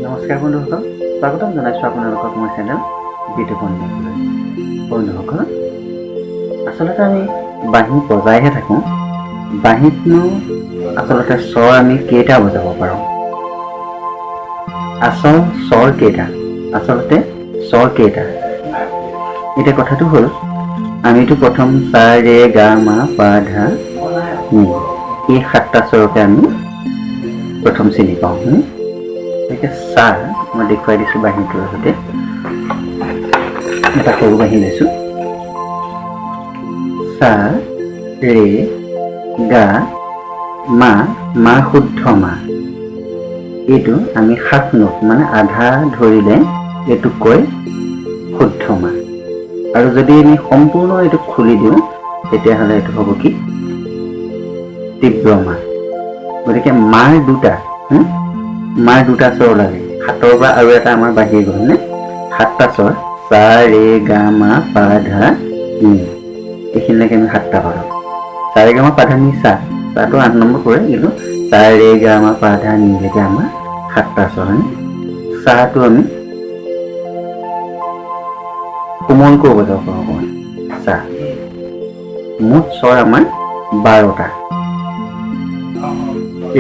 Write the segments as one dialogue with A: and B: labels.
A: নমস্কাৰ বন্ধুসকল, স্বাগতম জনাইছোঁ আপোনালোকক মোৰ চেনেল বিতু বন্ধুসকললৈ। বন্ধুসকল, আচলতে আমি বাঁহী বজাইহে থাকোঁ। বাঁহীতনো আচলতে স্বৰ আমি কেইটা বজাব পাৰোঁ? আচল স্বৰ কেইটা? আচলতে স্বৰ কেইটা? এতিয়া কথাটো হ'ল, আমিতো প্ৰথম সা ৰে গা মা পা ধা নি, এই 7টা স্বৰকে আমি প্ৰথম চিনি পাওঁ। গতিকে সা মই দেখুৱাই দিছোঁ বাঁহীটোৰ সৈতে। এটা সৰু বাঁহী লৈছোঁ। সা ৰে গা মা, মা শুদ্ধ মা, এইটো আমি হাফ নোট মানে আধা ধৰিলে এইটোক কয় শুদ্ধ মা। আৰু যদি আমি সম্পূৰ্ণ এইটো খুলি দিওঁ তেতিয়াহ'লে এইটো হ'ব কি? তীব্ৰ মা। গতিকে মাৰ দুটা স্বৰ লাগে। 7ৰ পৰা আৰু এটা আমাৰ বাঢ়ি গ'ল নে? 7টা স্বৰ, সা ৰে গা মা পা ধা নি, এইখিনিলৈকে আমি 7টা পালোঁ। সা ৰে গা মা পা ধা নি সা, সাটো 8 নম্বৰ পৰে, কিন্তু সা ৰে গা মা পা ধা নিলৈকে আমাৰ 7টা স্বৰ হয়নে? সাটো আমি কোমলকৈ বজাব পাৰোঁ অকণমান। সা মুঠ স্বৰ আমাৰ 12টা।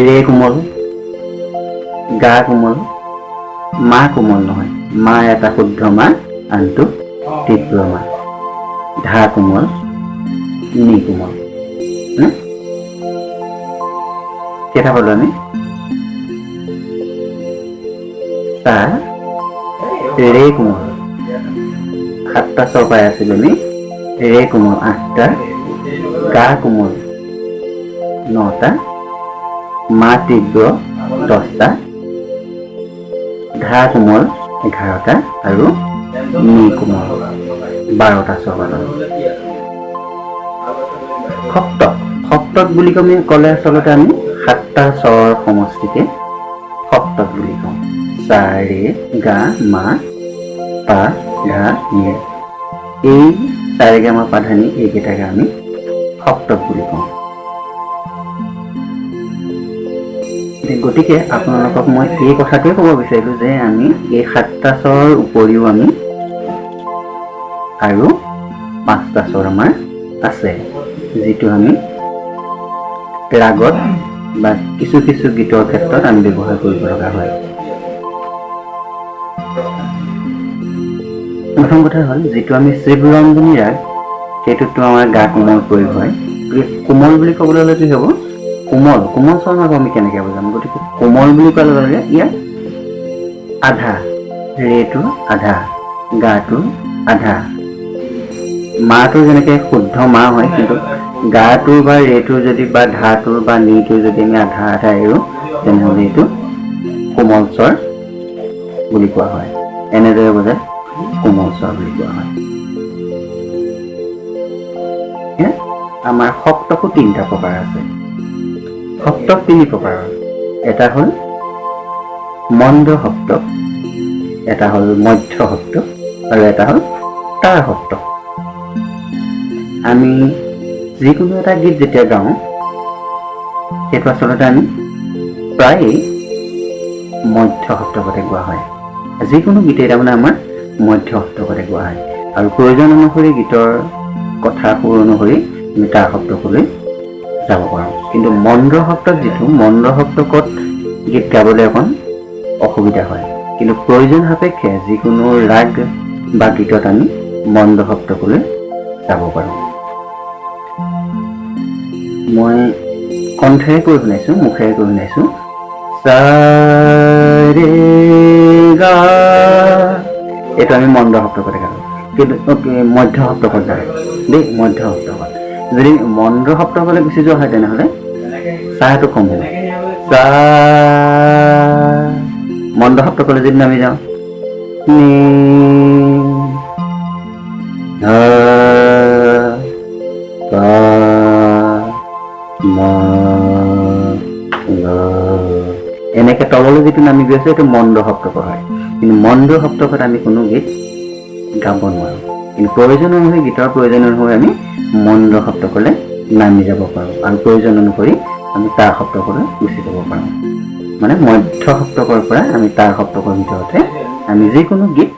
A: ৰে কোমল, গা কোমল, মা কোমল নহয়, মা এটা শুদ্ধ মা, আনটো তীব্ৰ মা। ধা কোমল, নি কোমল, কেইটা পালো আমি? সা ৰে কোমল 7টা স্বৰ পাই আছিলোঁ আমি। ৰে কোমল 8টা, গা কোমল 9টা, মা তীব্ৰ 10টা, ধা কোমল 11টা আৰু নি কোমল 12টা স্বৰ পালোঁ। সপ্তক বুলি ক'লে আচলতে আমি 7টা স্বৰৰ সমষ্টিকে সপ্তক বুলি কওঁ। সা ৰে গা মা পা ধা নি, এই সা ৰে গা মা পা ধা নি এইকেইটাকে আমি সপ্তক বুলি কওঁ। গতিকে আপোনালোকক মই এই কথাটোৱে ক'ব বিচাৰিলোঁ যে আমি এই 7টা স্বৰৰ উপৰিও আমি আৰু 5টা স্বৰ আমাৰ আছে, যিটো আমি ৰাগত বা কিছু কিছু গীতৰ ক্ষেত্ৰত আমি ব্যৱহাৰ কৰিব লগা হয়। প্ৰথম কথা হ'ল, যিটো আমি শ্ৰীবুৰঞ্জনী ৰাগ, সেইটোতো আমাৰ গা কোমল প্ৰয়োগ হয়। কোমল বুলি ক'বলৈ হ'লে কি হ'ব? কোমল স্বৰ আকৌ আমি কেনেকৈ বুজাম? গতিকে কোমল বুলি কোৱাৰ লগে লগে ইয়াৰ আধা, ৰেটো আধা, গাটো আধা। মাটোৰ যেনেকৈ শুদ্ধ মা হয়, কিন্তু গাটোৰ বা ৰেটোৰ যদি বা ধাটোৰ বা নিটোৰ যদি আমি আধা আধা এৰোঁ, তেনেহ'লে এইটো কোমল স্বৰ বুলি কোৱা হয়। এনেদৰে বুজায় কোমল স্বৰ বুলি কোৱা হয়। আমাৰ সপ্তকো 3টা প্ৰকাৰ আছে। সপ্তক 3 প্ৰকাৰৰ। এটা হ'ল মন্দ সপ্তক, এটা হ'ল মধ্য সপ্তক আৰু এটা হ'ল তাৰ সপ্তক। আমি যিকোনো এটা গীত যেতিয়া গাওঁ, সেইটো আচলতে আমি প্ৰায়েই মধ্য সপ্তকতে গোৱা হয়। যিকোনো গীতেই তাৰমানে আমাৰ মধ্য সপ্তকতে গোৱা হয়। আৰু প্ৰয়োজন অনুসৰি গীতৰ কথা সুৰ অনুসৰি আমি তাৰ সপ্তকলৈ যাব পাৰোঁ। কিন্তু মন্দ সপ্তক, যিটো মন্দ সপ্তকত গীত গাবলৈ অকণ অসুবিধা হয়। কিন্তু প্ৰয়োজন সাপেক্ষে যিকোনো ৰাগ বা গীতত আমি মন্দ সপ্তকলৈ যাব পাৰোঁ। মই কণ্ঠেৰে কৈ শুনাইছোঁ, মুখেৰে কৈ শুনাইছোঁ। সা ৰে গা, এইটো আমি মন্দ সপ্তকতে গালোঁ, কিন্তু মধ্য সপ্তকত গালোঁ দেই, মধ্য সপ্তকত। যদি মন্দ সপ্তকলৈ গুচি যোৱা হয় তেনেহ'লে চাহটো কম হ'ব। সা, মন্দ সপ্তকলৈ যদি নামি যাওঁ, নি ধা পা মা গা, এনেকৈ তললৈ যিটো নামি গৈ আছে এইটো মন্দ সপ্তক হয়। কিন্তু মন্দ সপ্তকত আমি কোনো গীত গাব নোৱাৰোঁ। কিন্তু প্ৰয়োজন অনুসৰি, গীতৰ প্ৰয়োজন অনুসৰি আমি মন্দ সপ্তকলৈ নামি যাব পাৰোঁ, আৰু প্ৰয়োজন অনুসৰি আমি তাৰ সপ্তকলৈ গুচি যাব পাৰোঁ। মানে মধ্য সপ্তকৰ পৰা আমি তাৰ সপ্তকৰ ভিতৰতে আমি যিকোনো গীত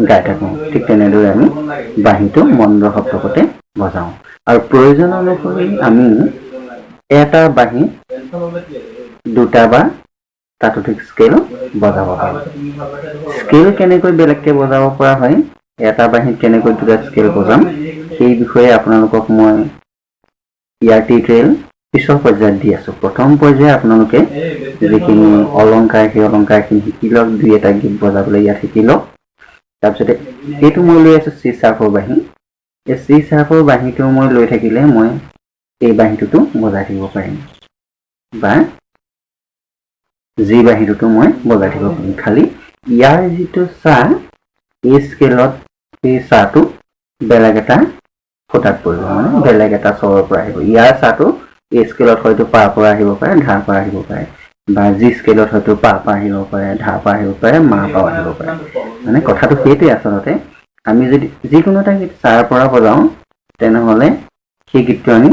A: গাই থাকোঁ। ঠিক তেনেদৰে আমি বাঁহীটো মন্দ সপ্তকতে বজাওঁ। আৰু প্ৰয়োজন অনুসৰি আমি এটা বাঁহী দুটা বা তাতোধিক স্কেল বজাব পাৰোঁ। স্কেল কেনেকৈ বেলেগকৈ বজাব পৰা হয়, এটা বাঁহীত কেনেকৈ দুটা স্কেল বজাম, সেই বিষয়ে আপোনালোকক মই ইয়াৰ টিউটৰিয়েল পিছৰ পৰ্যায়ত দি আছোঁ। প্ৰথম পৰ্যায়ে আপোনালোকে যিখিনি অলংকাৰ, সেই অলংকাৰখিনি শিকি লওক, দুই এটা গীত বজাবলৈ ইয়াত শিকি লওক। তাৰপিছতে এইটো মই লৈ আছোঁ চি চাৰ্পৰ বাঁহী। এই চি চাৰ্পৰ বাঁহীটো মই লৈ থাকিলে মই এই বাঁহীটোতো বজাই থাকিব পাৰিম, বা যি বাঁহীটোতো মই বজাই থাকিব পাৰিম। খালি ইয়াৰ যিটো চাহ, এই স্কেলত এই চাহটো বেলেগ এটা ফুটাত পৰিব, মানে বেলেগ এটা স্বৰৰ পৰা আহিব। ইয়াৰ চাহটো এই স্কেলত হয়তো পাৰ পৰা আহিব পাৰে, ধাৰ পৰা আহিব পাৰে, বা যি স্কেলত হয়তো পা পৰা আহিব পাৰে, ধাৰ পৰা আহিব পাৰে, মা পৰা আহিব পাৰে। মানে কথাটো সেইটোৱে আচলতে, আমি যদি যিকোনো এটা গীত চাৰ পৰা বজাওঁ তেনেহ'লে সেই গীতটো আমি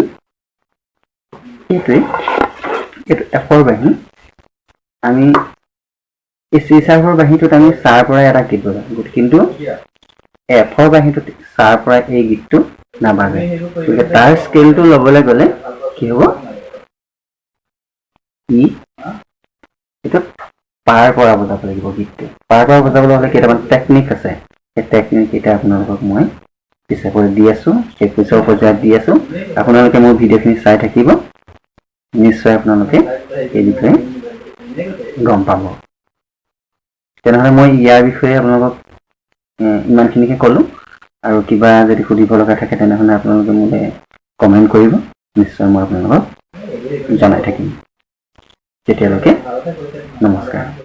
A: সেইটোৱে, এইটো এফৰ বাঁহী। আমি এই চি চাৰ্পৰ বাঁহীটোত আমি চাৰ পৰা এটা গীত বজাওঁ, কিন্তু এফৰ বাঁহীটোত চাৰ পৰা এই গীতটো নাবাজে। গতিকে তাৰ স্কেলটো ল'বলৈ গ'লে কি হ'ব, এইটো পাৰ পৰা বজাব লাগিব গীতটো। পাৰ পৰা বজাবলৈ হ'লে কেইটামান টেকনিক আছে, সেই টেকনিককেইটা আপোনালোকক মই পিছে কৰি দি আছোঁ, সেই পিছৰ পৰ্যায়ত দি আছোঁ। আপোনালোকে মোৰ ভিডিঅ'খিনি চাই থাকিব, নিশ্চয় আপোনালোকে এই বিষয়ে গম পাব। তেনেহ'লে মই ইয়াৰ বিষয়ে আপোনালোকক ইমানখিনিকে ক'লোঁ। আৰু কিবা যদি সুধিব লগা থাকে তেনেহ'লে আপোনালোকে মোলৈ কমেণ্ট কৰিব, নিশ্চয় মই আপোনালোকক জনাই থাকিম। তেতিয়ালৈকে নমস্কাৰ।